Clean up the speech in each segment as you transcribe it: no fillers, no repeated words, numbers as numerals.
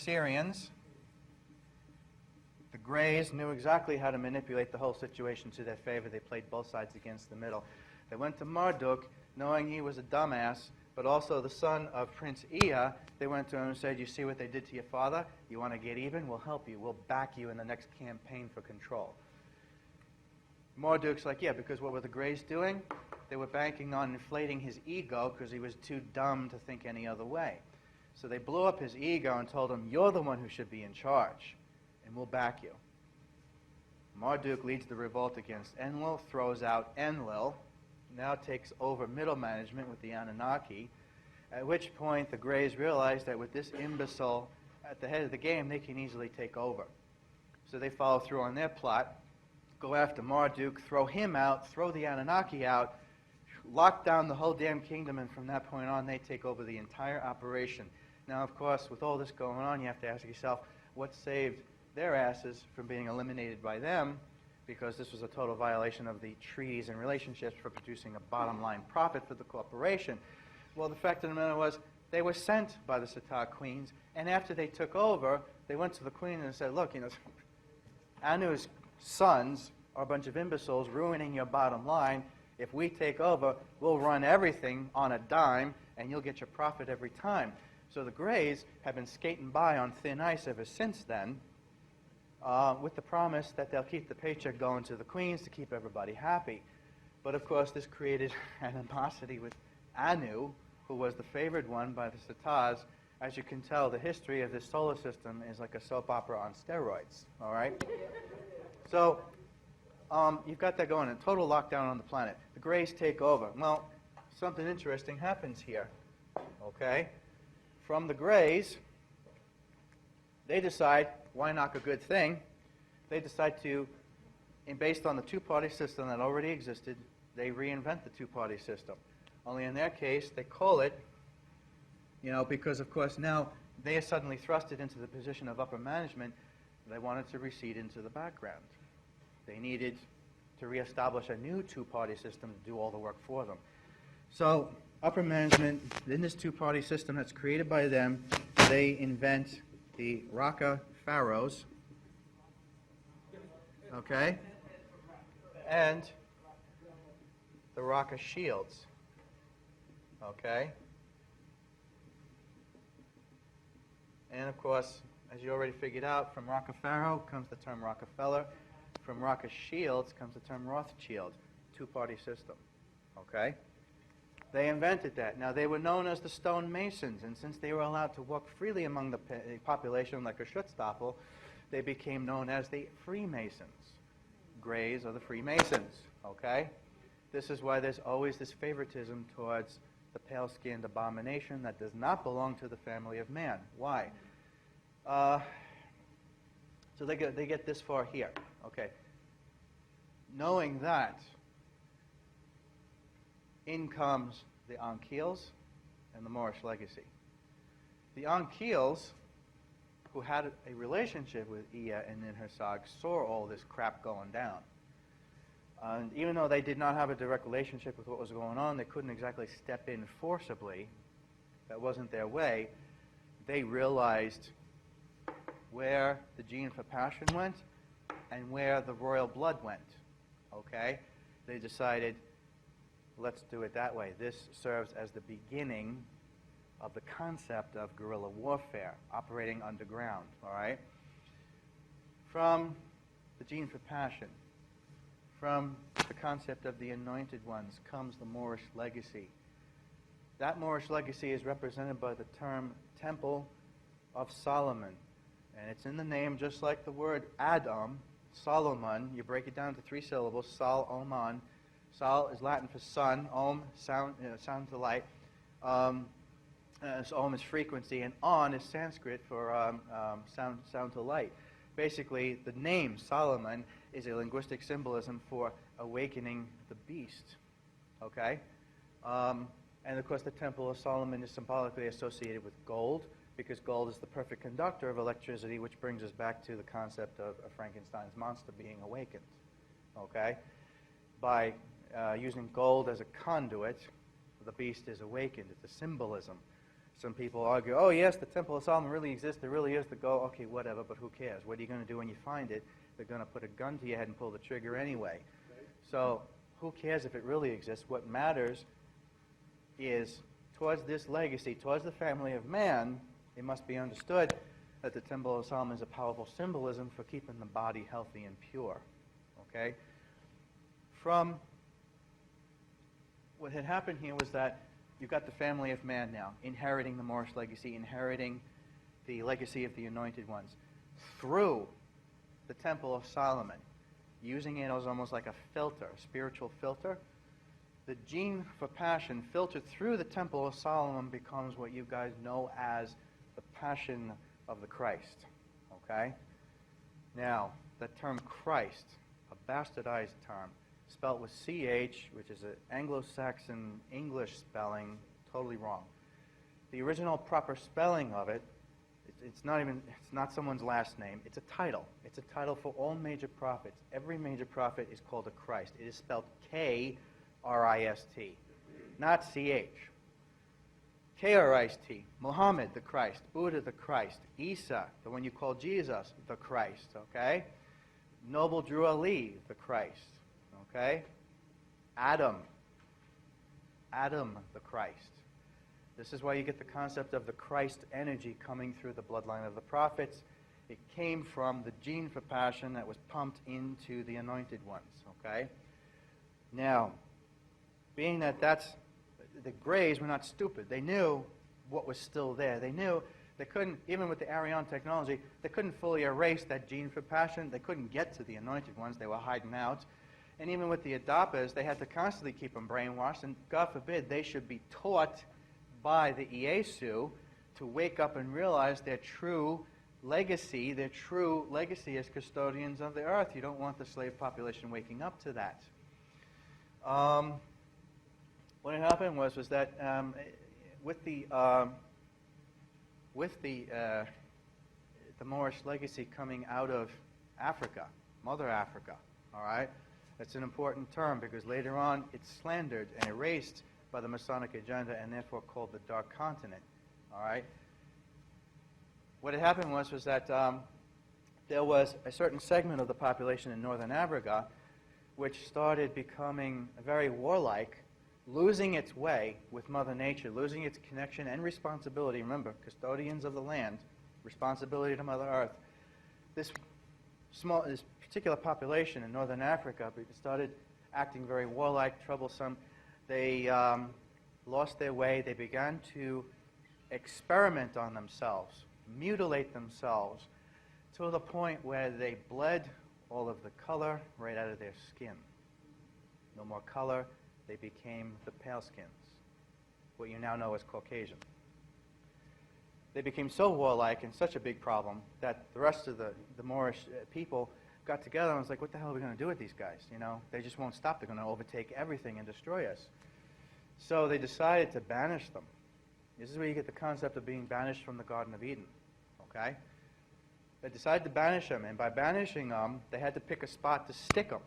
Syrians. The Greys knew exactly how to manipulate the whole situation to their favor. They played both sides against the middle. They went to Marduk, knowing he was a dumbass, but also the son of Prince Ea. They went to him and said, you see what they did to your father? You want to get even? We'll help you. We'll back you in the next campaign for control. Marduk's like, yeah, because what were the Greys doing? They were banking on inflating his ego because he was too dumb to think any other way. So they blew up his ego and told him, you're the one who should be in charge, and we'll back you. Marduk leads the revolt against Enlil, throws out Enlil, now takes over middle management with the Anunnaki, at which point the Greys realize that with this imbecile at the head of the game, they can easily take over. So they follow through on their plot, go after Marduk, throw him out, throw the Anunnaki out, lock down the whole damn kingdom, and from that point on, they take over the entire operation. Now, of course, with all this going on, you have to ask yourself, what saved their asses from being eliminated by them? Because this was a total violation of the treaties and relationships for producing a bottom line profit for the corporation. Well, the fact of the matter was, they were sent by the Sitar queens, and after they took over, they went to the queen and said, look, Anu's sons are a bunch of imbeciles ruining your bottom line. If we take over, we'll run everything on a dime, and you'll get your profit every time. So the Greys have been skating by on thin ice ever since then, with the promise that they'll keep the paycheck going to the queens to keep everybody happy. But of course, this created animosity with Anu, who was the favored one by the Sitars. As you can tell, the history of this solar system is like a soap opera on steroids, all right? So you've got that going, a total lockdown on the planet. The Greys take over. Well, something interesting happens here, okay? From the Greys, they decide, why knock a good thing? They decide to, based on the two-party system that already existed, they reinvent the two-party system. Only in their case, they call it, because of course now they are suddenly thrusted into the position of upper management. They wanted to recede into the background. They needed to reestablish a new two-party system to do all the work for them. So upper management, in this two-party system that's created by them, they invent the Raka pharaohs, okay, and the Raka shields, okay. And of course, as you already figured out, from Raka pharaoh comes the term Rockefeller. From Raka shields comes the term Rothschild, two-party system, okay. They invented that. Now, they were known as the stonemasons, and since they were allowed to walk freely among the population like a Schutzstaffel, they became known as the Freemasons. Greys are the Freemasons, okay? This is why there's always this favoritism towards the pale-skinned abomination that does not belong to the family of man. Why? So they get this far here, okay? Knowing that, in comes the Ankhils and the Moorish legacy. The Ankhils, who had a relationship with Ea and Ninhursag, saw all this crap going down. And even though they did not have a direct relationship with what was going on, they couldn't exactly step in forcibly. That wasn't their way. They realized where the gene for passion went and where the royal blood went. Okay? They decided, let's do it that way. This serves as the beginning of the concept of guerrilla warfare, operating underground, all right? From the gene for passion, from the concept of the anointed ones, comes the Moorish legacy. That Moorish legacy is represented by the term Temple of Solomon. And it's in the name just like the word Adam, Solomon. You break it down to 3 syllables, Sol, Oman. Sol is Latin for sun, Om, sound to light. So Om is frequency, and On is Sanskrit for sound to light. Basically, the name Solomon is a linguistic symbolism for awakening the beast. Okay? And of course, the Temple of Solomon is symbolically associated with gold, because gold is the perfect conductor of electricity, which brings us back to the concept of Frankenstein's monster being awakened. Okay? By using gold as a conduit, the beast is awakened. It's a symbolism. Some people argue, oh yes, the Temple of Solomon really exists, there really is the gold. Okay, whatever, but who cares? What are you going to do when you find it? They're going to put a gun to your head and pull the trigger anyway. So who cares if it really exists? What matters is towards this legacy, towards the family of man, it must be understood that the Temple of Solomon is a powerful symbolism for keeping the body healthy and pure. Okay? From what had happened here was that you've got the family of man now, inheriting the Moorish legacy, inheriting the legacy of the anointed ones, through the Temple of Solomon, using it as almost like a filter, a spiritual filter. The gene for passion filtered through the Temple of Solomon becomes what you guys know as the Passion of the Christ. Okay? Now, the term Christ, a bastardized term, spelt with CH, which is an Anglo-Saxon English spelling, totally wrong. The original proper spelling of it, it's not someone's last name. It's a title. It's a title for all major prophets. Every major prophet is called a Christ. It is spelled K-R-I-S-T, not C-H. K-R-I-S-T, Muhammad the Christ, Buddha the Christ, Isa, the one you call Jesus, the Christ, okay? Noble Drew Ali, the Christ, okay? Adam the Christ. This is why you get the concept of the Christ energy coming through the bloodline of the prophets. It came from the gene for passion that was pumped into the anointed ones, okay? Now, being that the Greys were not stupid. They knew what was still there. They knew they couldn't, even with the Arian technology, they couldn't fully erase that gene for passion. They couldn't get to the anointed ones. They were hiding out. And even with the Adapas, they had to constantly keep them brainwashed. And God forbid they should be taught by the Iesu to wake up and realize their true legacy as custodians of the earth. You don't want the slave population waking up to that. What had happened was that with the Moorish legacy coming out of Africa, Mother Africa, all right? That's an important term because later on it's slandered and erased by the Masonic agenda and therefore called the Dark Continent, all right? What had happened was that there was a certain segment of the population in northern Africa which started becoming very warlike, losing its way with Mother Nature, losing its connection and responsibility. Remember, custodians of the land, responsibility to Mother Earth. This particular population in northern Africa started acting very warlike, troublesome. They lost their way. They began to experiment on themselves, mutilate themselves, to the point where they bled all of the color right out of their skin. No more color. They became the pale skins, what you now know as Caucasian. They became so warlike and such a big problem that the rest of the Moorish people got together and was like, what the hell are we going to do with these guys? You know, they just won't stop. They're going to overtake everything and destroy us. So they decided to banish them. This is where you get the concept of being banished from the Garden of Eden, okay? They decided to banish them, and by banishing them, they had to pick a spot to stick them.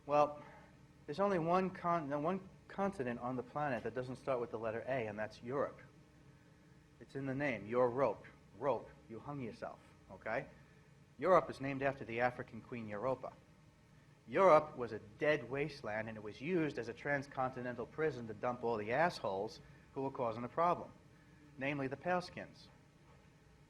Well, there's only one continent on the planet that doesn't start with the letter A, and that's Europe. It's in the name, your rope. Rope, you hung yourself, okay? Europe is named after the African queen Europa. Europe was a dead wasteland, and it was used as a transcontinental prison to dump all the assholes who were causing a problem, namely the paleskins.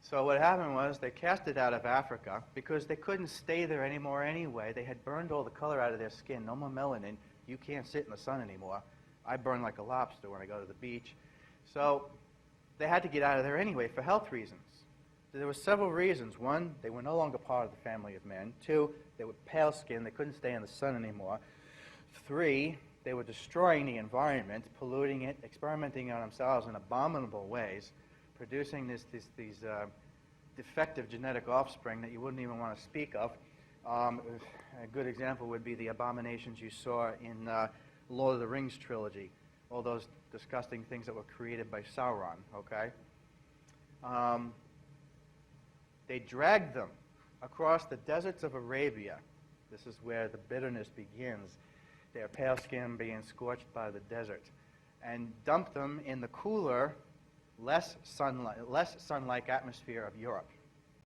So what happened was they cast it out of Africa because they couldn't stay there anymore anyway. They had burned all the color out of their skin, no more melanin. You can't sit in the sun anymore. I burn like a lobster when I go to the beach. So they had to get out of there anyway for health reasons. There were several reasons. One, they were no longer part of the family of men. Two, they were pale skinned. They couldn't stay in the sun anymore. Three, they were destroying the environment, polluting it, experimenting on themselves in abominable ways, producing these defective genetic offspring that you wouldn't even want to speak of. A good example would be the abominations you saw in Lord of the Rings trilogy, all those disgusting things that were created by Sauron, okay? They dragged them across the deserts of Arabia. This is where the bitterness begins. Their pale skin being scorched by the desert. and dumped them in the cooler, less sun-like atmosphere of Europe.